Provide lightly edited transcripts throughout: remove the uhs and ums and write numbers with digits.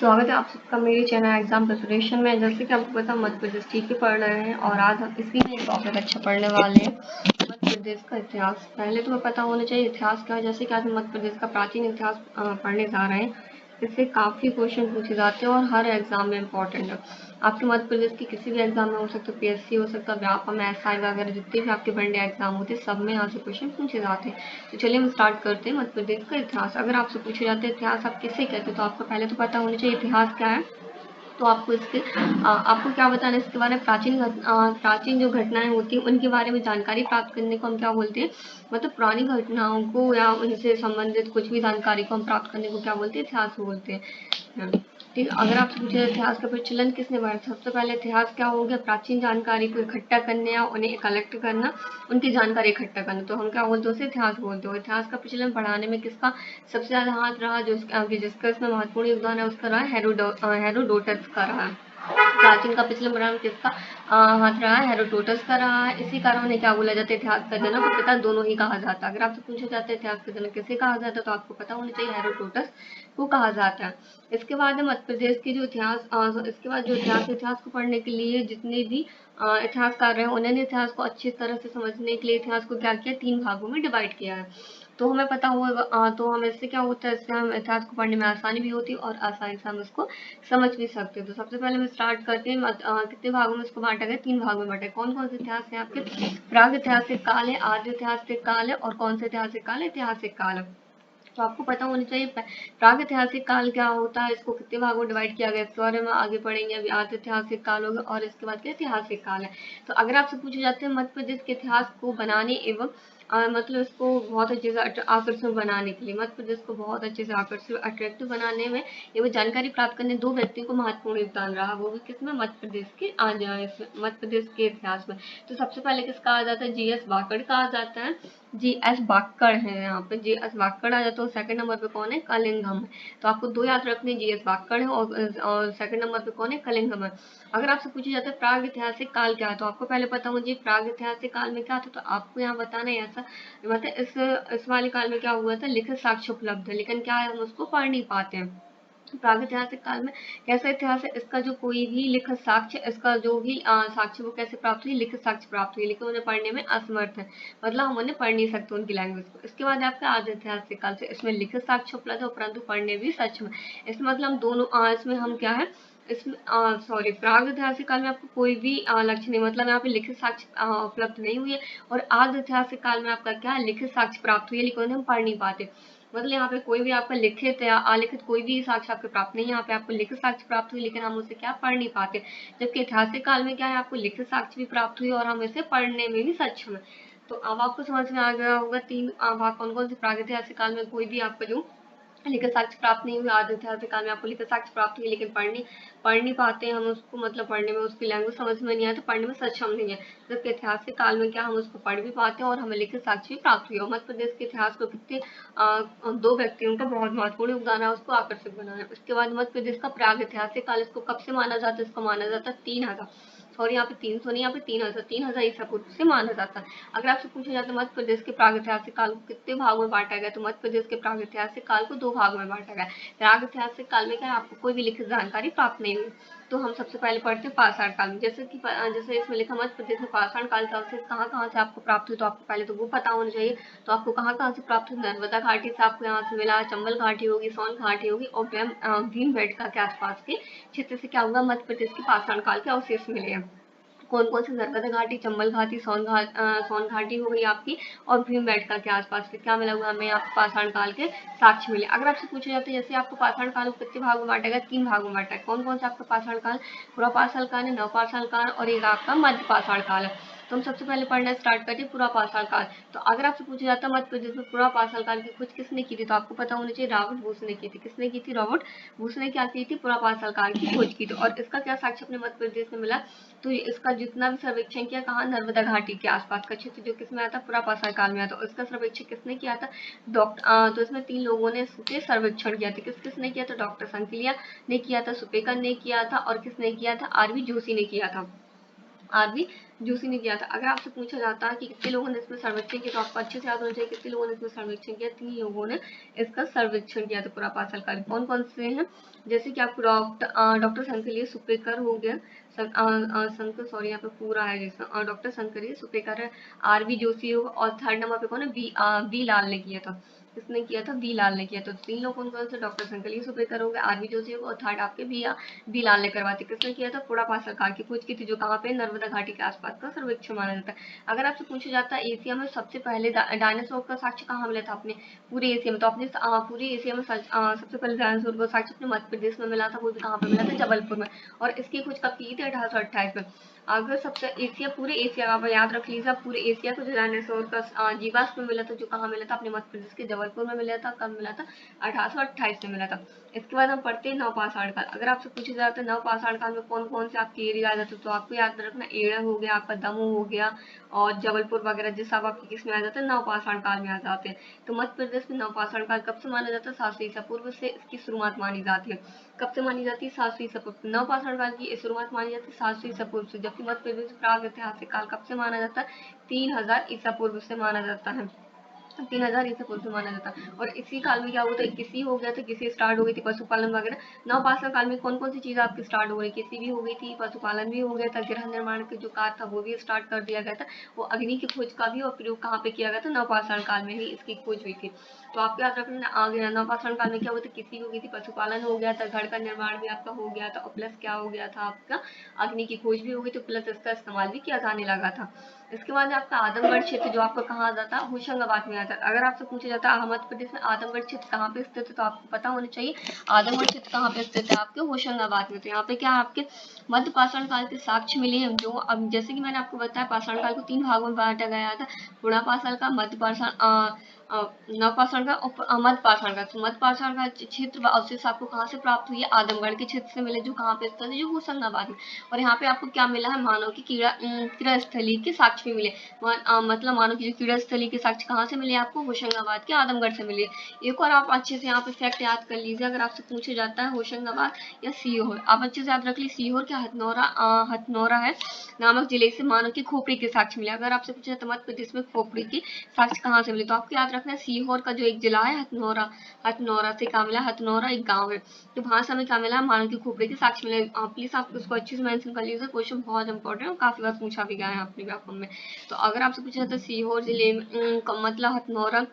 स्वागत है आप सबका मेरे चैनल एग्जाम प्रिपरेशन में। जैसे कि आपको पता मध्य प्रदेश ठीक पढ़ रहे हैं और आज हम इसी में टॉपिक अच्छा पढ़ने वाले हैं, मध्य प्रदेश का इतिहास। पहले तो पता होना चाहिए इतिहास क्या है। जैसे कि आज हम मध्य प्रदेश का प्राचीन इतिहास पढ़ने जा रहे हैं। इससे काफ़ी क्वेश्चन पूछे जाते हैं और हर एग्जाम में इम्पोर्टेंट है। आपके मध्य प्रदेश की किसी भी एग्जाम में हो सकता है, पीएससी हो सकता है, व्यापम, एसआई वगैरह जितने भी आपके वनडे एग्जाम होते हैं सब में यहाँ से क्वेश्चन पूछे जाते हैं। तो चलिए हम स्टार्ट करते हैं मध्य प्रदेश का इतिहास। अगर आपसे पूछे जाते हैं इतिहास आप किसे कहते हैं, तो आपको पहले तो पता होना चाहिए इतिहास क्या है। तो आपको आपको क्या बताना है इसके बारे में। प्राचीन जो घटनाएं होती हैं उनके बारे में जानकारी प्राप्त करने को हम क्या बोलते हैं, मतलब पुरानी घटनाओं को या उनसे संबंधित कुछ भी जानकारी को हम प्राप्त करने को क्या बोलते हैं, इतिहास बोलते हैं। ठीक है, अगर आपसे पूछे इतिहास का प्रचलन किसने बढ़ाया, सबसे पहले इतिहास क्या हो गया, प्राचीन जानकारी को इकट्ठा करने या उन्हें कलेक्ट करना, उनकी जानकारी इकट्ठा करना, तो हम क्या बोलते हैं, उसे इतिहास बोलते हैं। इतिहास का प्रचलन बढ़ाने में किसका सबसे ज्यादा हाथ रहा, जिसका इसमें महत्वपूर्ण योगदान है उसका रहा हेरोडोटस का रहा है। प्राचीन का पिछले में किसका हाथ रहा है, हेरोडोटस का रहा है। इसी कारण उन्हें क्या बोला जाता है, इतिहास का जनक और पिता दोनों ही कहा जाता है। अगर आपसे पूछा जाता है इतिहास का जनक किसे कहा जाता है, तो आपको पता होना चाहिए हेरोडोटस को कहा जाता है। इसके बाद है मध्य प्रदेश की जो इसके बाद जो इतिहास को पढ़ने के लिए जितने भी इतिहासकार रहे उन्होंने इतिहास को अच्छी तरह से समझने के लिए इतिहास को क्या किया, 3 भागों में डिवाइड किया है। तो हमें पता होगा, तो हम इससे क्या होता है, इससे हम इतिहास को पढ़ने में आसानी भी होती है और आसानी से हम इसको समझ भी सकते हैं। तो सबसे पहले हम स्टार्ट करते हैं, कितने भागों में इसको बांटा गया, 3 भागों में बांटा है। कौन कौन से इतिहास है आपके, प्राग ऐतिहासिक काल है, आद्य ऐतिहासिक काल है और कौन सा ऐतिहासिक काल है, ऐतिहासिक काल है। तो आपको पता होना चाहिए प्राग ऐतिहासिक काल क्या होता है, इसको कितने भागों में डिवाइड किया गया, इसके बारे में आगे पढ़ेंगे। अभी आद्य ऐतिहासिक काल होगा और इसके बाद क्या ऐतिहासिक काल है। तो अगर आपसे पूछे जाते हैं मध्य प्रदेश के इतिहास को बनाने एवं मतलब इसको बहुत अच्छे से आकर्षक बनाने के लिए, मध्य प्रदेश को बहुत अच्छे से आकर्षक अट्रैक्टिव बनाने में एवं जानकारी प्राप्त करने 2 व्यक्तियों को महत्वपूर्ण योगदान रहा, वो भी किसमें, मध्य प्रदेश के मध्य प्रदेश के इतिहास में। तो सबसे पहले किसका कहा जाता है, जीएस बाकड़ कहा जाता है। जीएस बाकड़ है, यहाँ पे जीएस बाकड़ आ जाता है। सेकंड नंबर पे कौन है, कलिंगम है। तो आपको 2 याद रखने, जीएस बाकड़ है और सेकंड नंबर पे कौन है, कलिंगम है। अगर आपसे पूछा जाता है प्राग ऐतिहासिक काल क्या है, तो आपको पहले पता होना चाहिए प्राग ऐतिहासिक काल में क्या था। तो आपको यहाँ बताना है ऐसा, मतलब इस वाले काल में क्या हुआ था, लिखित साक्ष्य उपलब्ध है, लेकिन क्या है हम उसको पढ़ नहीं पाते हैं। प्रागैतिहासिक काल में कैसा इतिहास है, इसका जो कोई भी लिखित साक्ष्य, इसका जो भी साक्ष्य वो कैसे प्राप्त हुई, लिखित साक्ष्य प्राप्त हुई, लेकिन उन्हें पढ़ने में असमर्थ है, मतलब हम उन्हें पढ़ नहीं सकते उनकी लैंग्वेज को। इसके बाद आपका आद्य ऐतिहासिक काल से, इसमें लिखित साक्ष्य उपलब्ध है परंतु पढ़ने भी सक्षम है। इसमें मतलब दोनों इसमें हम क्या है, इसमें सॉरी, प्राग ऐतिहासिक काल में आपको कोई भी लक्ष्य नहीं, मतलब यहाँ पे लिखित साक्ष्य उपलब्ध नहीं हुई है। और आद्य ऐतिहासिक काल में आपका क्या है, लिखित साक्ष्य प्राप्त हुई है, लेकिन उन्हें हम पढ़ नहीं पाते। मतलब यहाँ पे कोई भी आपका लिखित या अलिखित कोई भी साक्ष्य आपको प्राप्त नहीं है। यहाँ पे आपको लिखित साक्ष्य प्राप्त हुई, लेकिन हम उसे क्या पढ़ नहीं पाते। जबकि ऐतिहासिक काल में क्या है, आपको लिखित साक्ष्य भी प्राप्त हुई और हम इसे पढ़ने में भी सक्षम है। तो अब आपको समझ में आ गया होगा 3 भाग कौन कौन से, प्रागैतिहासिक काल में कोई भी आपका जो लिखित साक्ष्य प्राप्त नहीं हुई, आद्य ऐतिहासिक काल में आपको लिखित साक्ष्य प्राप्त हुई, लेकिन पढ़ नहीं पाते हैं हम उसको, मतलब पढ़ने में उसकी लैंग्वेज समझ में नहीं आता, पढ़ने में सक्षम नहीं है। जबकि ऐतिहासिक काल में क्या हम उसको पढ़ भी पाते हैं और हमें लिखित साक्ष्य भी प्राप्त हुई। और मध्य प्रदेश के इतिहास को कितने 2 व्यक्तियों का बहुत महत्वपूर्ण योगदान है उसको आकर्षक बनाना। उसके बाद मध्य प्रदेश का प्राग ऐतिहासिक काल, इसको कब से माना जाता है, इसको माना जाता है 3000, सॉरी यहाँ पे 300 नहीं, यहाँ पे 3000 ईसा पूर्व से माना जाता है। अगर आपसे पूछा जाता है मध्य प्रदेश के प्रागैतिहासिक काल को कितने भागों में बांटा गया, तो मध्य प्रदेश के प्रागैतिहासिक काल को 2 भागों में बांटा गया। प्रागैतिहासिक काल में क्या आपको कोई भी लिखित जानकारी प्राप्त नहीं हुई। तो हम सबसे पहले पढ़ते हैं पाषाण काल में। जैसे इसमें लिखा मध्य प्रदेश में पाषाण काल का अवशेष कहाँ कहाँ से आपको प्राप्त हुई, तो आपको पहले तो वो पता होना चाहिए। तो आपको कहाँ कहाँ से प्राप्त हुई, नर्मदा घाटी से आपको यहाँ से मिला, चंबल घाटी होगी, सोन घाटी होगी और भीमबेटका के आसपास के क्षेत्र से क्या हुआ, मध्य प्रदेश के पाषाण काल के अवशेष मिले हैं। कौन कौन से, नर्मदा घाटी, चंबल घाटी, सोन घाटी हो गई आपकी और भीमबेटका के आसपास से क्या मिला हुआ हमें यहाँ पे, पाषाण काल के साक्ष्य मिले। अगर आपसे पूछा जाता है जैसे आपको पाषाण काल को कितने भागों में बांटा गया, 3 भागों में बांटा है। कौन कौन सा आपका पाषाण काल, पूरा पाषाण काल है, नवपाषाण काल और एक आपका मध्य पाषाण काल है। तो हम सबसे पहले पढ़ना स्टार्ट करते हैं पूरा पाषाण काल। तो अगर आपसे पूछा जाता है मध्य प्रदेश में पूरा पाषाण काल की खोज किसने की थी, तो आपको पता होना चाहिए रॉबर्ट बूस ने की थी। किसने की थी, रॉबर्ट बूस ने क्या की थी, पूरा पाषाण काल की खोज की थी। और इसका क्या साक्ष्य अपने मध्य प्रदेश में मिला, तो इसका जितना भी सर्वेक्षण किया कहाँ, नर्मदा घाटी के आसपास का क्षेत्र जो किसमें आता, पूरा पाषाण काल में आता। और इसका सर्वेक्षण किसने किया था, तो इसमें 3 लोगों ने इसके सर्वेक्षण किया था। किसने किया था, डॉक्टर संकलिया ने किया था, सुपेकर ने किया था और किसने किया था, आरवी जोशी ने किया था। आरबी जोशी ने किया था। अगर आपसे पूछा जाता है कि कितने लोगों ने इसमें सर्वेक्षण किया, तो आपको अच्छे से याद होना चाहिए कितने लोगों ने इसमें सर्वेक्षण किया। 3 लोगों ने इसका सर्वेक्षण किया था पूरा 5 साल का। कौन कौन से हैं, जैसे कि आपको डॉक्टर शंकरी सुपेकर हो गया, शंकर सॉरी यहाँ पे पूरा है जैसा, डॉक्टर शंकरी सुपेकर है, आरबी जोशी होगा, और थर्ड नंबर पे कौन है, बी लाल ने किया था। किसने किया था, बी लाल ने किया। तो 3 लोग कौन कौन से, डॉक्टर शंकरी सुपेकर हो गए, आरबी जोशी होगा, और थर्ड आपके बी लाल ने करवाते। किसने किया था, पुड़ापा सरकार की खोज की थी, जो कहाँ पे, नर्मदा घाटी के आसपास का सर्वेक्षण माना जाता है। अगर आपसे पूछा जाता है एशिया में सबसे पहले डायनासोर का साक्ष्य कहाँ मिला था अपने पूरे एशिया में, तो अपने पूरे एशिया में सबसे पहले डायनासोर का साक्ष्य अपने मध्य प्रदेश में मिला था। वो भी कहाँ पे मिला था, जबलपुर में। और इसकी खोज कब की थी, 1828 में। अगर सबसे एशिया, पूरे एशिया आप याद रख लीजिए, पूरे एशिया को जो डायनासोर का जीवाश्म मिला था, जो कहाँ मिला था, अपने मध्य प्रदेश के जबलपुर में मिला था। कब मिला था, 1828 में मिला था। इसके बाद हम पढ़ते हैं नवपाषाण काल। अगर आपसे पूछा जाता है नवपाषाण काल में कौन कौन से आपके एरिया आ जाते हैं, तो आपको याद रखना एड़ा हो गया, आपका दमोह हो गया, और जबलपुर वगैरह, जिस सब आपके किस में आ जाते हैं, नवपाषाण काल में आ जाते हैं। तो मध्य प्रदेश में नवपाषाण काल कब से माना जाता है, 700 ईसा पूर्व से इसकी शुरुआत मानी जाती है। कब से मानी जाती है, 700 ईसा पूर्व। नवपाषाण काल की शुरुआत मानी जाती है 700 ईसा पूर्व से, जबकि मध्य प्रदेश प्राग ऐतिहासिक काल कब से माना जाता है, 3000 ईसा पूर्व से माना जाता है। 3000 ईसा पूर्व से माना जाता है। और इसी काल में क्या हुआ था, कृषि हो गया था, कृषि स्टार्ट हो गई थी, पशुपालन वगैरह। नवपाषाण काल में कौन कौन सी चीज आपकी स्टार्ट हो गई, कृषि भी हो गई थी, पशुपालन भी हो गया था, गृह निर्माण के जो कार्य था वो भी स्टार्ट कर दिया गया था। वो अग्नि की खोज का भी और प्रयोग कहाँ पे किया गया था, नवपाषाण काल में ही इसकी खोज हुई थी। तो आपको याद रखना आगे नवपाषाण काल में क्या हुआ था, कृषि हो गई थी, पशुपालन हो गया था, घर का निर्माण भी आपका हो गया था, और प्लस क्या हो गया था आपका, अग्नि की खोज भी हो गई, तो प्लस इसका इस्तेमाल भी किया जाने लगा था। इसके बाद आपका आदमगढ़ क्षेत्र, जो आपका कहाँ आ जाता है, होशंगाबाद में आ जाता है। अगर आपसे पूछा जाता है मध्य प्रदेश में आदमगढ़ क्षेत्र कहाँ पे स्थित है, तो आपको पता होना चाहिए आदमगढ़ क्षेत्र कहाँ पे स्थित है, आपके होशंगाबाद में। तो यहाँ पे क्या आपके मध्य पाषाण काल के साक्ष्य मिले हैं, जो अब जैसे कि मैंने आपको बताया पाषाण काल को 3 भागों में बांटा गया था, पुरा पाषाण का, मध्य पाषाण, नवपाषाण का और मध्य पाषाण का। तो मध्य पाषाण का क्षेत्र व अवशेष आपको कहाँ से प्राप्त हुई है, आदमगढ़ के क्षेत्र से मिले, जो कहाँ पे स्थित है, जो होशंगाबाद में। और यहाँ पे आपको क्या मिला है, मानव की क्रीड़ा स्थली के साक्ष्य भी मिले। मतलब मानव की जो क्रीड़ा स्थली के साक्ष्य कहाँ से मिले आपको, होशंगाबाद के आदमगढ़ से मिले। एक और आप अच्छे से यहाँ पे फैक्ट याद कर लीजिए, अगर आपसे पूछा जाता है होशंगाबाद या सीहोर, आप अच्छे से याद रख लीजिए, सीहोर क्या हथनौरा है नामक जिले से मानव की खोपड़ी के साक्ष्य मिले। अगर आपसे पूछा जाता है मध्य प्रदेश में खोपड़ी की साक्ष्य कहाँ से मिले, तो आपको याद रखना है सीहोर का जो एक जिला है हथनौरा से क्या मिला, हथनौरा एक गाँव है, तो वहां से हमें क्या मिला, मानव की खोपड़ी के साक्ष्य मिले। प्लीज आप उसको अच्छे से मेंशन कर लीजिए, क्वेश्चन बहुत इंपॉर्टेंट है, काफी बार पूछा भी गया है अपने व्यापम में। तो अगर आपसे पूछा जाता है सीहोर जिले में मतलब हथनौरा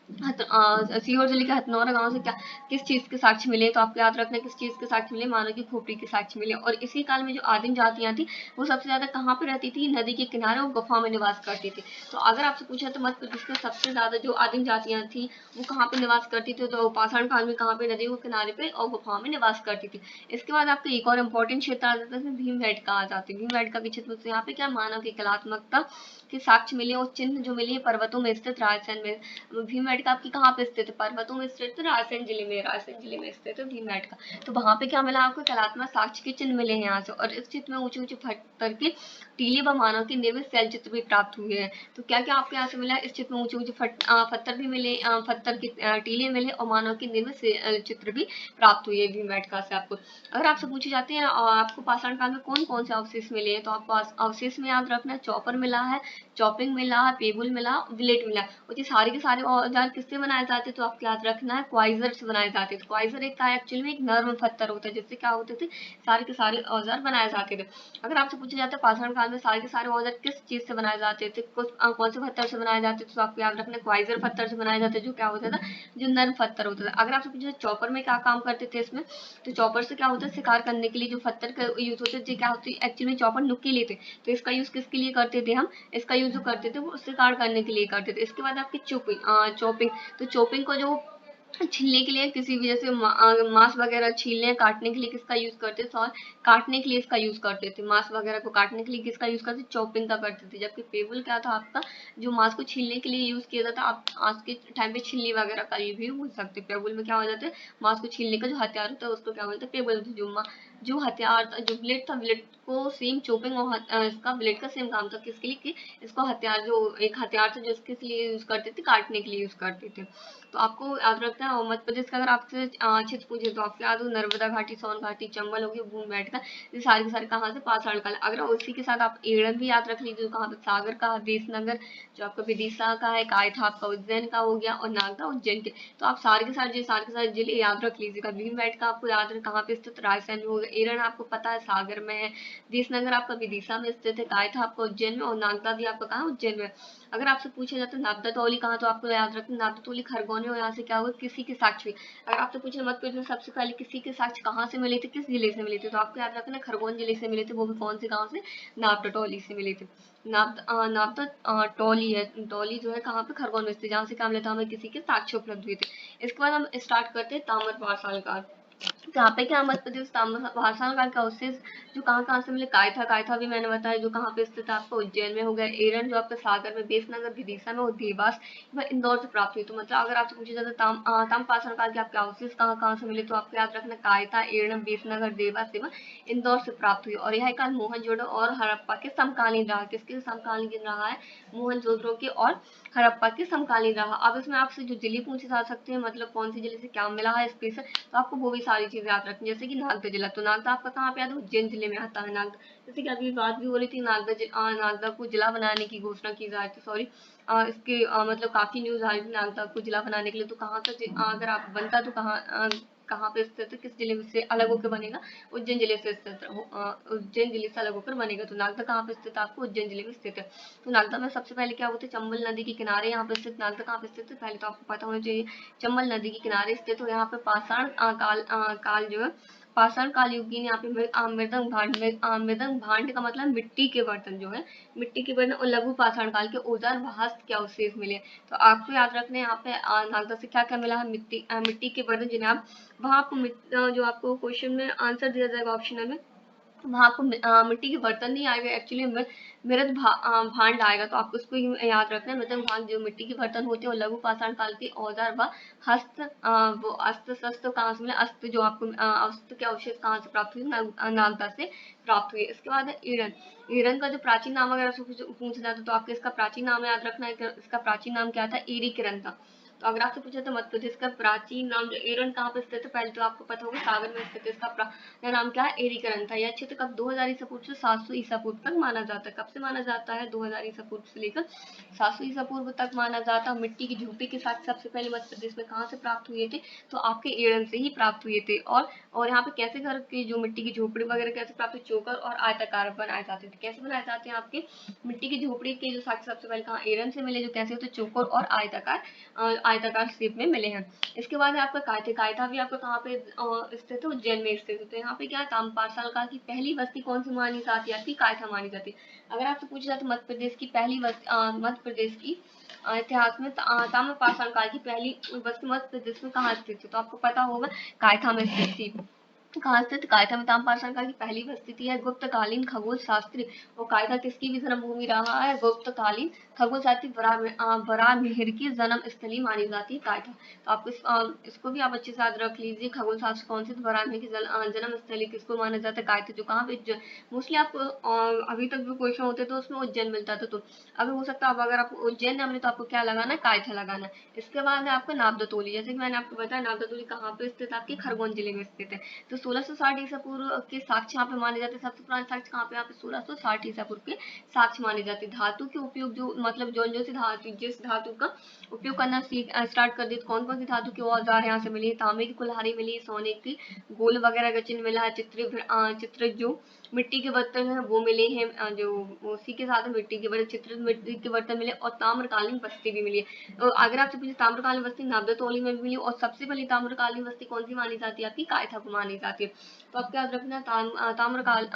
सीहोर जिले के हथनौरा गांव से क्या किस चीज के साक्ष्य मिले, तो आपको याद रखना है किस चीज के साक्ष्य मिले, मानव की खोपड़ी के साक्ष्य मिले। और इसी काल में जो आदिम जातियां थी वो सबसे ज्यादा कहाँ पे रहती थी, नदी के किनारे और गुफा में निवास करती थी। तो अगर आपसे पूछा तो मध्य प्रदेश में सबसे ज्यादा जो आदिम जातियां थी वो कहाँ पे निवास करती थी, तो पाषाण काल में कहाँ पे, नदी के किनारे पे और गुफाओं में निवास करती थी। इसके बाद आपका एक और इम्पोर्टेंट क्षेत्र आ जाता है, भीमबेटका आ जाती है। भीमबेटका के क्षेत्र से यहाँ पे क्या मानव की कलात्मकता के साक्ष्य मिले और चिन्ह जो मिले पर्वतों में स्थित रायसेन में। भीमबेटका आपकी कहाँ पे स्थित है, पर्वतों में स्थित है, रायसेन जिले में स्थित है भीमबेटका। तो वहां पे क्या मिला आपको, कलात्मक साक्ष्य के चिन्ह मिले हैं यहाँ से। और इस चित्र में ऊंचे ऊंचे पत्थर के टीले व मानव के निर्मित शैल चित्र भी प्राप्त हुए हैं। तो क्या क्या आपको यहाँ से मिला, इस चित्र में ऊंचे ऊंचे पत्थर भी मिले, पत्थर के टीले मिले, और मानव के निर्मित चित्र भी प्राप्त हुए भीमबेटका से आपको। अगर आपसे पूछे जाते हैं आपको पाषाण काल में कौन कौन से अवशेष मिले हैं, तो आपको अवशेष में याद रखना है चॉपर मिला है, चॉपिंग मिला है, पेबुल मिला, विलेट मिला। और ये सारे के सारे औजार किससे बनाए जाते हैं, तो आपको याद रखना है क्वाइजर से बनाए जाते थे। क्वाइजर एक एक्चुअली में एक नर्म पत्थर होता है, जिससे क्या होते थे, सारे के सारे औजार बनाए जाते थे। अगर आपसे पूछा जाता है पाषाण काल में सारे के सारे औजार किस चीज से बनाए जाते थे, कौन से पत्थर से बनाए जाते थे, तो आपको याद रखना है क्वाइजर पत्थर से बनाए जाते, जो क्या होता था, जो नर्म पत्थर होता था। अगर आपसे पूछा चॉपर में क्या काम करते थे इसमें, तो चॉपर से क्या होता है, शिकार करने के लिए जो पत्थर का यूज होता है, क्या होती है एक्चुअली चॉपर नुकीले थे, तो इसका यूज किसके लिए करते थे हम, इसका यूज जो करते थे वो शिकार करने के लिए करते थे। इसके बाद आपकी चॉपिंग, तो चॉपिंग को जो छीलने के लिए किसी भी जैसे मांस वगैरह छीलने काटने के लिए किसका यूज करते थे, और काटने के लिए इसका यूज करते थे, मांस वगैरह को काटने के लिए किसका यूज करते थे, चॉपिंग का करते थे। जबकि पेबल क्या था आपका, जो मांस को छीलने के लिए यूज किया जाता, आप आज के टाइम पे छिलनी वगैरह का भी बोल सकते। पेबल में क्या हो जाता है, मांस को छीलने का जो हथियार होता है उसको क्या बोलते हैं, पेबल। जो जो हथियार था, जो ब्लेड था, ब्लेड को सेम चॉपिंग और इसका ब्लेड का सेम काम था किसके लिए कि इसको हथियार, जो एक हथियार था जो इसके लिए यूज करते थे, काटने के लिए यूज करते थे। तो आपको याद रखना है। और मध्य प्रदेश का अगर आपसे अच्छे से पूछे तो आपको याद हो नर्मदा घाटी, सोन घाटी, चंबल हो गया, भूमबेटका, ये सारे के सारे कहाँ से, पाषाण काल। अगर उसी के साथ आप एड़न भी याद रख लीजिए, कहाँ पे, सागर का, देशनगर जो आपका विदिशा का है, कायथा आपका उज्जैन का हो गया, और नागदा उज्जैन के। तो आप सारे के सारे जिले याद रख लीजिएगा। भीमबेटका आपको याद है कहाँ पे स्थित, राजस्थान में होगा। एरन आपको पता है सागर में है। देशनगर आपका विदिशा में स्थित है। कायथा आपका उज्जैन में, और नागदा भी आपका कहाँ, उज्जैन में। अगर आपसे पूछा जाता है नागदा तौली कहाँ, तो आपको याद रखना नागदा तौली खरगोन में, और यहाँ से क्या होगा, किसी के साक्ष्य हुए। अगर आपसे पूछे मध्य प्रदेश में सबसे पहले किसी के साक्ष्य कहाँ से मिले थे, किस जिले से मिले थे, तो आपको याद रखना खरगोन जिले से मिले थे। वो भी कौन से गाँव से, नागदा टोली से मिले थे। नागदा टोली है, टोली जो है कहाँ पे, खरगोन में स्थित, जहाँ से क्या मिला था हमें, किसी के साक्ष्य उपलब्ध हुए थे। इसके बाद हम स्टार्ट करते हैं ताम्र पाषाण काल। यहाँ पे क्या, मध्य प्रदेश भाषण काल का अवशेष जो कहाँ से मिले, कायथा, कायथा भी मैंने बताया जो कहाँ पे स्थित है, आपका उज्जैन में हो गया। एरन जो आपका सागर में, बेसनगर विदिशा में, और देवास इंदौर से प्राप्त हुई। तो मतलब अगर आपसे पूछा जाता ताम्रपाषाण काल के आपके अवशेष कहाँ से मिले, तो आपको याद रखना कायथा, एरन, बेसनगर, देवास एवं इंदौर से प्राप्त हुई। और यह काल मोहनजोदड़ो और हड़प्पा के समकालीन रहा। किसके समकालीन रहा है, मोहनजोदड़ो के और हड़प्पा के समकालीन रहा। अब इसमें आपसे जो जिले पूछे जा सकते हैं, मतलब कौन सी जिले से क्या मिला है स्पेशल, तो आपको वो भी सारी चीजें याद रखनी, जैसे कि नागदा जिला। तो नागदा आपका कहाँ पे आता है, उज्जैन जिले में आता है नागदा। जैसे कि अभी बात भी हो रही थी, नागदा को जिला बनाने की घोषणा की जा रही थी, सॉरी इसके मतलब काफी न्यूज आ रही थी नागदा को जिला बनाने के लिए। तो कहाँ का अगर आप बनता तो कहाँ पे स्थित है, किस जिले से अलग होकर बनेगा, उज्जैन जिले से स्थित उज्जैन जिले से अलग होकर बनेगा। तो नागदा कहाँ पे स्थित है, आपको उज्जैन जिले में स्थित है। तो नागदा में सबसे पहले क्या होता है, चंबल नदी के किनारे यहाँ पे स्थित नागदा कहाँ पे स्थित है, पहले तो आपको पता होना चाहिए। चंबल नदी के किनारे स्थित हो। यहाँ पे पाषाण काल जो है, पाषाण काल युगीन यहाँ पे मृदंग भांड का मतलब मिट्टी के बर्तन जो है, मिट्टी के बर्तन, और लघु पाषाण काल के औजार व हस्त के अवशेष मिले। तो आपको याद रखना है यहाँ पे नागदा से क्या क्या मिला है, मिट्टी के बर्तन, जिन्हें आप वहाँ आपको जो आपको क्वेश्चन में आंसर दिया जाएगा ऑप्शनल में, वहाँ आपको मिट्टी के बर्तन नहीं आएगा, एक्चुअली भांड आएगा। तो आपको उसको याद रखना है। मृदंग भांड जो मिट्टी के बर्तन होते हैं, और लघु पाषाण काल के औजार व हस्त, वो अस्त्र शस्त्र कहाँ से मिले, अस्त्र जो आपको अस्त्र के अवशेष कहाँ से प्राप्त हुए, नागदा से प्राप्त हुए। इसके बाद है ईरन। ईरन का जो प्राचीन नाम अगर आपसे पूछा जाता तो आपको इसका प्राचीन नाम याद रखना है। इसका प्राचीन नाम क्या था, एरी किरण था। तो अगर आपसे पूछा तो मध्य प्रदेश का प्राचीन नाम जो ईरन कहाँ पे स्थित है, पहले तो आपको पता होगा सागर में स्थित है। इसका नाम क्या है, एरीकरण था। यह क्षेत्र कब 2000 ईसा पूर्व से 700 ईसा पूर्व तक माना जाता है। कब से माना जाता है, 2000 ईसा पूर्व से लेकर 700 ईसा पूर्व तक माना जाता है। मिट्टी की झोपड़ी के साथ सबसे पहले मध्य प्रदेश में कहाँ से प्राप्त हुए थे, तो आपके एड़न से ही प्राप्त हुए थे। और यहाँ पे कैसे घर की जो मिट्टी की झोपड़ी वगैरह कैसे प्राप्त हुई, चौकर और आयताकार बनाए जाते थे। कैसे बनाए जाते हैं, आपके मिट्टी की झोपड़ी के जो साक्ष्य सबसे पहले कहाँ, एड़न से मिले, जो कैसे होते, चौकर और आयताकार शेप में मिले हैं। इसके बाद है आपका कायथा। कायथा भी आपका कहाँ पे स्थित है, उज्जैन में स्थित है। तो यहाँ पे क्या है, ताम्रपाषाण काल की पहली बस्ती कौन सी मानी जाती है, आपकी कायथा मानी जाती है। अगर आपसे पूछा जाए तो मध्य प्रदेश की पहली बस्ती, मध्य प्रदेश की इतिहास में ताम्रपाषाण काल की पहली बस्ती मध्य प्रदेश में कहाँ स्थित है, तो आपको पता होगा कायथा में स्थित थी। कहाँ स्थित, कायथा में ताम्रपाषाण काल की पहली बस्ती थी। है गुप्तकालीन खगोल शास्त्री, और कायथा किसकी भी जन्म भूमि रहा है, गुप्तकालीन खगोल शास्त्री वराहमिहिर की जन्म स्थली मानी जाती है कायथा। तो आपको इसको भी आप अच्छे से याद रख लीजिए। खगोल शास्त्र कौन सी, वराहमिहिर की जन्म स्थली किसको माना जाता है, कायथा। जो कहाँ पे, मोस्टली आपको अभी तक जो क्वेश्चन होते थे उसमें उज्जैन मिलता था। तो अगर हो सकता है अगर आप उज्जैन नाम ले तो आपको क्या लगाना है, कायथा लगाना है। इसके बाद है आपका नागदा तोली। जैसे कि मैंने आपको बताया नागदा तोली कहाँ पे स्थित है, आपके खरगोन जिले में स्थित है। तो 1660 ईसा पूर्व के साक्ष्य यहाँ पे माने जाते हैं। सबसे पुराने साक्ष्य कहाँ पे, यहाँ पे 1660 ईसा पूर्व के साक्ष्य माने जाते हैं। धातु के उपयोग जो मतलब जो सी धातु, जिस धातु का उपयोग करना स्टार्ट कर दिए, तो कौन कौन सी धातु के औजार यहाँ से मिली, तांबे की कुल्हाड़ी मिली, सोने की गोल वगैरह का चिन्ह मिला है, चित्र जो मिट्टी के बर्तन है वो मिले हैं, जो उसी के साथ मिट्टी के बड़े चित्र मिट्टी के बर्तन मिले, और ताम्रकालीन बस्ती भी मिली है। तो अगर आपसे पूछे ताम्रकालीन बस्ती नागदा तोली में भी मिली, और सबसे पहली ताम्रकालीन बस्ती कौन सी मानी जाती है, आपकी कायथा को मानी जाती है। तो आपको याद रखना ताम्रकाल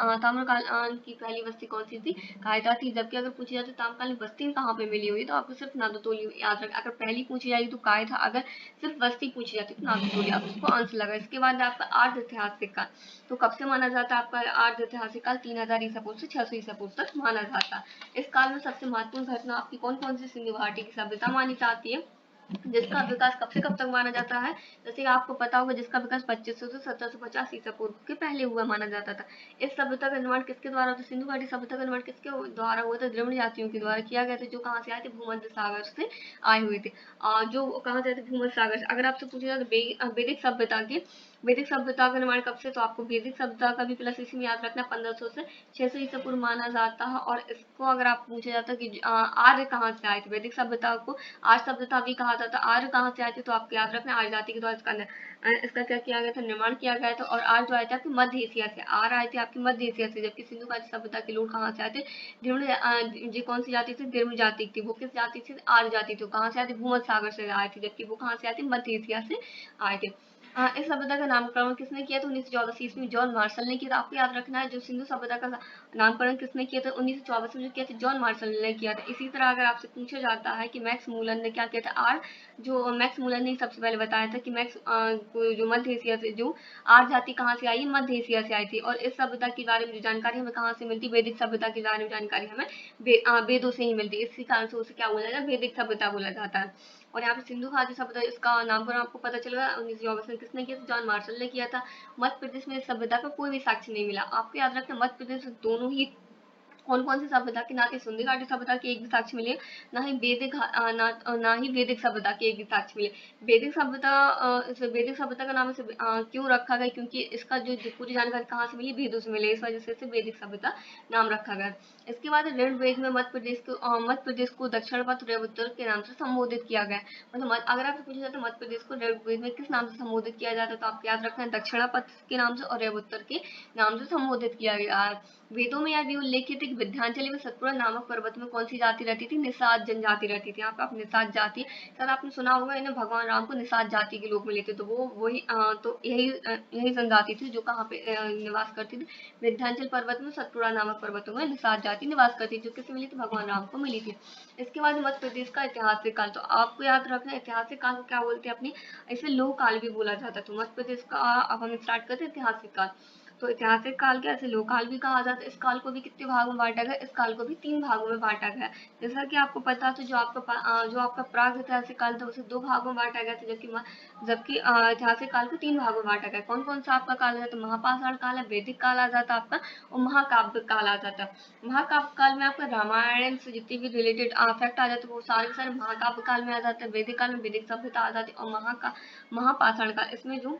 की पहली बस्ती कौन सी थी, कायथा थी। जबकि अगर पूछी जाती ताम्रकालीन बस्ती कहाँ पे मिली हुई, तो आपको सिर्फ नागदा तोली याद रखना। अगर पहली पूछी जाएगी तो कायथा, अगर सिर्फ बस्ती पूछी जाती तो नागदा तोली, आप उसको आंसर लगा। इसके बाद आपका आर्ध ऐतिहासिक काल। तो कब से माना जाता है आपका आर्ध ऐतिहासिक काल, 3000 ईसा पूर्व से 600 ईसा पूर्व तक माना जाता है। इस काल में सबसे महत्वपूर्ण घटना आपकी कौन कौन सी, सिंधु घाटी की सभ्यता मानी जाती है। जिसका विकास कब से कब तक माना जाता है, जैसे आपको पता होगा जिसका विकास 2500 से 1750 ईसा पूर्व के पहले हुआ माना जाता था। इस सभ्यता का निर्माण किसके द्वारा होता, सिंधु घाटी सभ्यता का निर्माण किसके द्वारा हुआ था, द्रविड़ जातियों के द्वारा किया गया था, जो कहाँ से आए थे, भूमध्य सागर से आए हुए थे। जो कहाँ से आए थे, भूमध्य सागर से। अगर आपसे पूछा जाए वैदिक सभ्यता की, वैदिक सभ्यता का निर्माण कब से, तो आपको वैदिक सभ्यता का भी प्लस इसी में याद रखना, 1500 से 600 ईसा पूर्व माना जाता है। और इसको अगर आप पूछा जाता कि आर्य कहाँ से आए थे, वैदिक सभ्यता को आर्य सभ्यता भी कहा जाता। आर्य कहाँ से आए थे, तो आपको याद रखना आर्य जाति के द्वारा इसका क्या किया गया था, निर्माण किया गया था। और आर्य जो आए थे आपके मध्य एशिया से, आर्य आए थे आपकी मध्य एशिया से, जबकि सिंधु घाटी सभ्यता के लोग कहाँ से आए थे, जी कौन सी जाति थी, द्रविड़ जाति थी। वो किस जाति थी, आर्य जाति थी। कहाँ से आए थे, भूमध्य सागर से आए थे, जबकि वो कहाँ से आए थे, मध्य एशिया से आए थे। इस सभ्यता का नामकरण किसने किया था, 1914 ईस्वी में जॉन मार्शल ने किया था। आपको याद रखना है, जो सिंधु सभ्यता का नामकरण किसने किया था, 1924 में किया था, जॉन मार्शल ने किया था। इसी तरह अगर आपसे पूछा जाता है कि मैक्स मूलन ने क्या किया था, जो मैक्स मूलन ने सबसे पहले बताया था कि जो मध्य एशिया से, जो आर्य जाति कहाँ से आई, मध्य एशिया से आई थी। और इस सभ्यता के बारे में जो जानकारी हमें कहाँ से मिलती, वैदिक सभ्यता के बारे में जानकारी हमें वेदों से ही मिलती है। इसी कारण से उसे क्या बोला जाता है, वैदिक सभ्यता बोला जाता है। और यहाँ पे सिंधु घाटी सभ्यता, इसका नामकरण आपको पता चलेगा 1924 में किसने किया था, जॉन मार्शल ने किया था। मध्य प्रदेश में इस सभ्यता का कोई भी साक्ष्य नहीं मिला। आपको याद रखना, मध्य प्रदेश में दोनों ही कौन कौन सी सभ्यता की, ना ही सिंधु घाटी सभ्यता के एक भी साक्ष्य मिले, ना ही वैदिक सभ्यता के एक भी साक्ष्य मिले। वैदिक सभ्यता, इसे वैदिक सभ्यता का नाम इसे क्यों रखा गया, क्योंकि इसका जो पूरी जानकारी कहाँ से मिली, वेदों से मिले, इस वजह से इसे वैदिक सभ्यता नाम रखा गया। इसके बाद ऋग्वेद में मध्य प्रदेश को दक्षिण पथ उत्तर के नाम से संबोधित किया गया। मतलब अगर आपसे पूछा जाए तो मध्य प्रदेश को ऋग्वेद में किस नाम से संबोधित किया जाता है, तो आपको याद रखना है दक्षिण पथ के नाम से और उत्तर के नाम से संबोधित किया गया है। वेदों में यह भी उल्लेखित है कि विंध्याचल में सतपुड़ा नामक पर्वत में कौन सी जाति रहती थी, निषाद जनजाति रहती थी। यहाँ पे आप निषाद जाति, शायद आपने सुना होगा, इन्हें भगवान राम को निषाद जाति के लोग मिले थे, तो वो वही तो यही जनजाति थी जो कहाँ पे निवास करती थी, विंध्याचल पर्वत में सतपुड़ा नामक पर्वतों में निषाद जाति निवास करती थी, जो किसे मिली थी, भगवान राम को मिली थी। इसके बाद मध्य प्रदेश का ऐतिहासिक काल, तो आपको याद रखना ऐतिहासिक काल को क्या बोलते हैं अपनी, इसे लोक काल भी बोला जाता है। तो मध्य प्रदेश का अब हम स्टार्ट करते हैं ऐतिहासिक काल। तो ऐतिहासिक काल क्या, ऐसे लोक काल भी कहा जाता है। इस काल को भी कितने भागों में बांटा गया, इस काल को भी 3 भागों में बांटा गया। जैसा कि आपको पता है, तो जो आपका प्राग ऐतिहासिक काल था उसे 2 भागों में बांटा गया था, जबकि ऐतिहासिक काल को 3 भागों में बांटा गया। कौन कौन सा आपका काल है, तो महापाषाण काल है, वैदिक काल आ जाता है आपका, और महाकाव्य काल आ जाता है। महाकाव्य काल में आपका रामायण से जितने भी रिलेटेड फैक्ट आ जाते हैं वो सारे के सारे महाकाव्य काल में आ जाते हैं। वैदिक काल में वैदिक सभ्यता आ जाती है, और महापाषाण काल, इसमें जो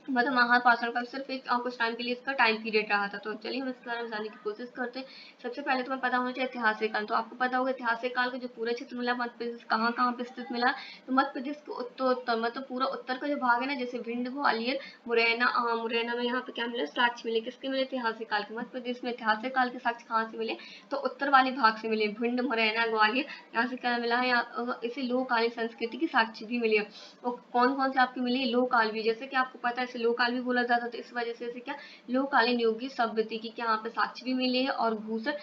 मतलब महापाषाण का सिर्फ एक कुछ टाइम के लिए इसका टाइम पीरियड रहा था। तो चलिए हम इसके बारे में जानने की कोशिश करते हैं। सबसे पहले तुम्हें पता होना चाहिए ऐतिहासिक काल, तो आपको पता होगा ऐतिहासिक काल का जो पूरा क्षेत्र मिला मध्य प्रदेश कहाँ कहाँ पे स्थित मिला, तो मध्य प्रदेश के उत्तर मतलब पूरा उत्तर का जो भाग है ना, जैसे भिंड, ग्वालियर, मुरैना में यहाँ पे क्या मिले, साक्ष्य मिले, किसके मिले, ऐतिहासिक काल के। मध्य प्रदेश में ऐतिहासिक काल के साक्ष्य कहाँ से मिले, तो उत्तर वाले भाग से मिले, भिंड, मुरैना, ग्वालियर, यहाँ से क्या मिला है, इसे लोककालीन संस्कृति की साक्ष्य भी मिले। और कौन कौन से आपके मिले, लोककाल भी, जैसे कि आपको पता है इसे लोककाल भी बोला जाता था, तो इस वजह से इसे क्या लोककालीन योगी सभ्यता की क्या यहाँ पे साक्ष्य भी मिले हैं। और घूसर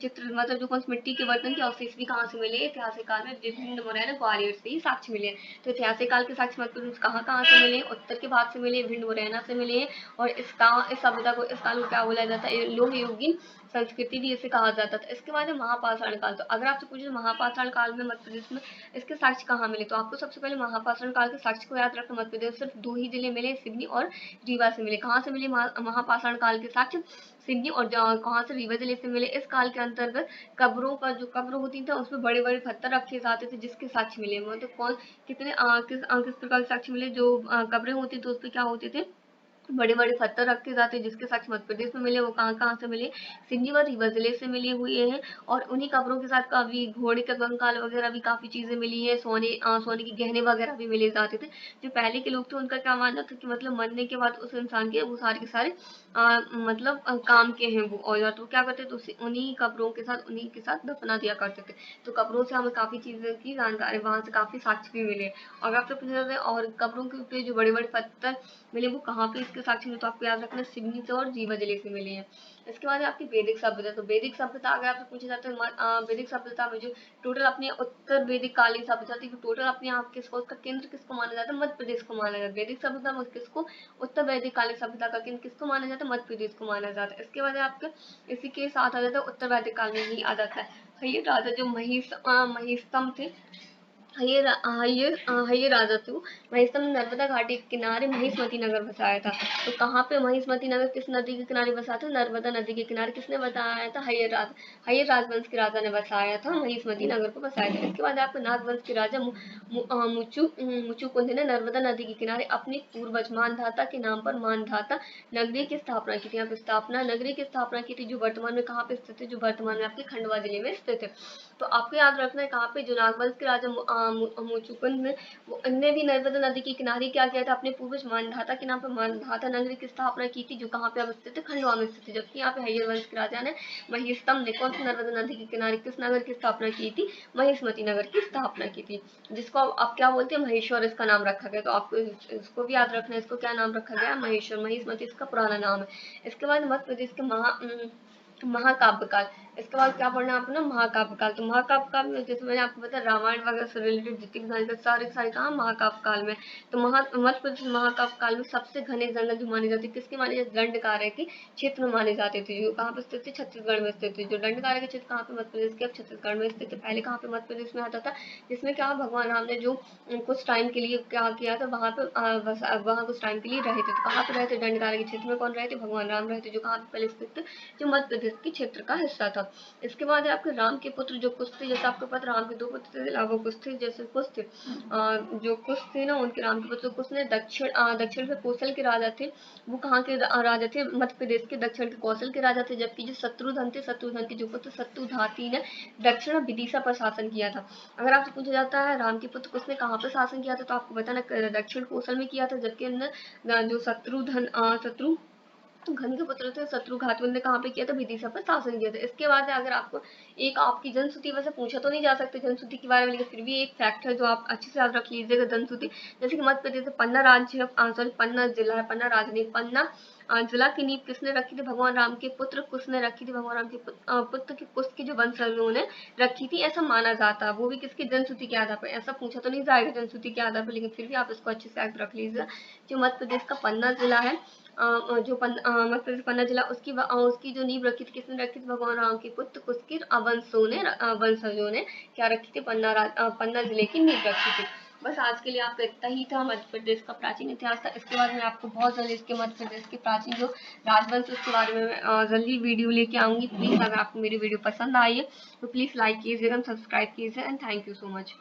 चित्र मतलब जो कौन मिट्टी के बर्तन के अवशेष भी कहाँ से मिले, ऐतिहासिक काल में विभिन्न मुरैना ग्वालियर से ही साक्ष्य मिले। तो ऐतिहासिक काल के साक्ष्य मतलब कहाँ कहाँ से मिले, उत्तर के भाग से मिले, भिंड मुरैना से मिले। और इस सभ्यता को, इस काल को क्या बोला जाता है, लोक योगी संस्कृति भी इसे कहा जाता था। इसके बाद है महापाषाण काल, तो अगर आपसे पूछे महापाषाण काल में मध्य प्रदेश में इसके साक्ष्य कहाँ मिले, तो आपको सबसे पहले महापाषाण काल के साक्ष्य को याद रखना, मध्य प्रदेश सिर्फ 2 ही जिले मिले, सिवनी और रीवा से मिले। कहाँ से मिले महापाषाण काल के साक्ष्य, सिवनी और कहाँ से, रीवा जिले से मिले। इस काल के अंतर्गत कब्रों पर, जो कब्र होती थी उसमें बड़े बड़े पत्थर रखे जाते थे, जिसके साक्ष्य मिले, मतलब कौन कितने किस प्रकार के साक्ष्य मिले, जो कब्रें होती थी उस पर क्या होते थे, बड़े बड़े पत्थर रखे जाते हैं, जिसके साक्ष्य मध्य प्रदेश में मिले। वो कहाँ कहाँ से मिले, सिंधी व रीवा जिले से मिले हुए हैं। और उन्हीं कब्रों के साथ काफी घोड़े का कंकाल वगैरह भी काफी चीजें मिली है, सोने के गहने वगैरह भी मिले जाते थे। जो पहले के लोग थे उनका क्या मानना था कि मतलब मरने के बाद उस इंसान के वो सारे के सारे मतलब काम के हैं वो औजार, तो क्या करते थे, उसे उन्हीं के साथ दफना दिया करते थे। तो कब्रों से हमें काफी चीजें की जानकारी, वहां से काफी साक्ष्य भी मिले। और आपसे पूछा जाता है और कब्रों के ऊपर जो बड़े बड़े पत्थर मिले वो कहाँ पे इसके साक्ष्य में, तो आपको याद रखना सिवनी से और रीवा जिले से मिले हैं। इसके बाद आपकी वैदिक सभ्यता, तो वैदिक सभ्यता अगर आपसे पूछा जाता है वैदिक सभ्यता में जो टोटल अपने उत्तर वैदिक कालीन सभ्यता थी, टोटल अपने आप किसको, उसका केंद्र किसको माना जाता है, मध्य प्रदेश को माना जाता है। वैदिक सभ्यता में किसको, उत्तर वैदिक कालीन सभ्यता का केंद्र किसको माना जाता है, मध्य प्रदेश को माना जाता है। इसके बाद आपके इसी के साथ आ जाता है उत्तर वैदिक काल में ही आ जाता है, ये राजा जो महिस्तम थे, हये राजा थे वो। महिसम ने नर्मदा घाटी के किनारे महिष्मती नगर बसाया था। तो कहाँ पे महिष्मती नगर किस नदी के किनारे बसा था? नर्मदा नदी के किनारे। किसने बताया था? हय्यर राजवंश के राजा ने बसाया था, महिष्मती नगर को बसाया था। इसके बाद आपको नागवंश के राजा मुचुकुंद ने नर्मदा नदी के किनारे अपनी पूर्वज मानधाता के नाम पर मानधाता नगरी की स्थापना की थी। यहाँ पे स्थापना नगरी की स्थापना की थी, जो वर्तमान में कहाँ पे स्थित है? जो वर्तमान में आपके खंडवा जिले में स्थित है। तो आपको याद रखना है कहाँ पे, जो नागवंश के राजा मुचुकुंद ने, वो इनने भी नर्मदा नदी के किनारे क्या किया था? अपने पूर्वज मानधाता के नाम पर मानधाता नगरी की स्थापना की थी, जो कहाँ पे अब स्थित है? खंडवा में स्थित है। जबकि यहाँ पे हय्यर वंश के राजा ने महिस्तम ने कौन सी नर्मदा नदी के किनारे किस नगर की स्थापना की थी? महिष्मती नगर की स्थापना की थी, जिसको आप क्या बोलते हैं? महेश्वर इसका नाम रखा गया। तो आपको इसको भी याद रखना है, इसको क्या नाम रखा गया? महेश्वर। महिष्मती इसका पुराना नाम है। इसके बाद मध्य प्रदेश के महाकाव्य काल। इसके बाद क्या पढ़ना है आपको ना? महाकाव्य काल। तो महाकाव्य काल में जैसे मैंने आपको बताया, रामायण वगैरह से रिलेटेड जितनी भी सारी सारी कहाँ? महाकाव्य काल में। तो मध्य प्रदेश महाकाव्य काल में सबसे घने जंगल जो माने जाते, किसके माने जाते? दंडकारण्य के क्षेत्र में माने जाते थे, जो कहाँ पे स्थित थे? छत्तीसगढ़ में स्थित थे। जो दंडकारण्य के क्षेत्र कहाँ पे? मध्य प्रदेश के, अब छत्तीसगढ़ में स्थित है। पहले कहाँ पे? मध्य प्रदेश में आता था। जिसमें क्या, भगवान राम ने जो कुछ टाइम के लिए क्या किया था, वहाँ पे वहाँ कुछ टाइम के लिए रहे थे। तो कहाँ पे रहे थे? दंडकारण्य के क्षेत्र में। कौन रहे थे? भगवान राम रहे थे, जो कहाँ पे पहले स्थित थे? जो मध्य प्रदेश के क्षेत्र का हिस्सा था। इसके बाद है आपके राम के पुत्र जो कुश थे। जैसे आपको पता, राम के दो पुत्र थे, लावा कुश थे। जैसे कुश थे, जो कुश थे ना, उनके राम के पुत्र कुश ने दक्षिण में कौशल के राजा थे। वो कहाँ के राजा थे? मध्य प्रदेश के दक्षिण के कौशल के राजा थे। जबकि जो शत्रुघ्न थे, शत्रुघ्न के जो पुत्र शत्रुधाती ने दक्षिण विदिशा पर शासन किया था। अगर आपसे पूछा जाता है राम के पुत्र कुश ने कहाँ पर शासन किया था, तो आपको बताना दक्षिण कौशल में किया था। जबकि जो शत्रु घन के पुत्र थे शत्रुघात ने कहाँ पे किया था? विदिशा पर शासन किया था। इसके बाद अगर आपको एक आपकी जनश्रुति, वैसे पूछा तो नहीं जा सकता जनश्रुति के बारे में, लेकिन फिर भी एक फैक्ट है जो आप अच्छे से याद रख लीजिएगा। जनश्रुति जैसे कि मध्य प्रदेश में पन्ना राज्य है, सॉरी पन्ना जिला है, पन्ना राज्य नहीं, पन्ना जिला की नींव किसने रखी थी? भगवान राम के पुत्र कुश ने रखी थी। भगवान राम के पुत्र के कुश की जो वंशजों ने रखी थी, ऐसा माना जाता है। वो भी किसकी? जनश्रुति के आधार पर। ऐसा पूछा तो नहीं जाएगा जनश्रुति के आधार पर, लेकिन फिर भी आप इसको अच्छे से याद रख लीजिएगा। जो मध्य प्रदेश का पन्ना जिला है, मध्य प्रदेश पन्ना जिला, उसकी जो नींव रखी थी, किसने रखी थी? भगवान राम के पुत्र कुश के वंशजों ने क्या रखी थी? पन्ना जिले की नींव रखी थी। बस आज के लिए आपका इतना ही था, मध्य प्रदेश का प्राचीन इतिहास था। इसके बारे में आपको बहुत जल्दी इसके मध्य प्रदेश के प्राचीन जो राजवंश, उसके बारे में जल्दी वीडियो लेके आऊंगी। प्लीज़ अगर आपको मेरी वीडियो पसंद आई है तो प्लीज़ लाइक कीजिएगा, सब्सक्राइब कीजिए, and thank you so much.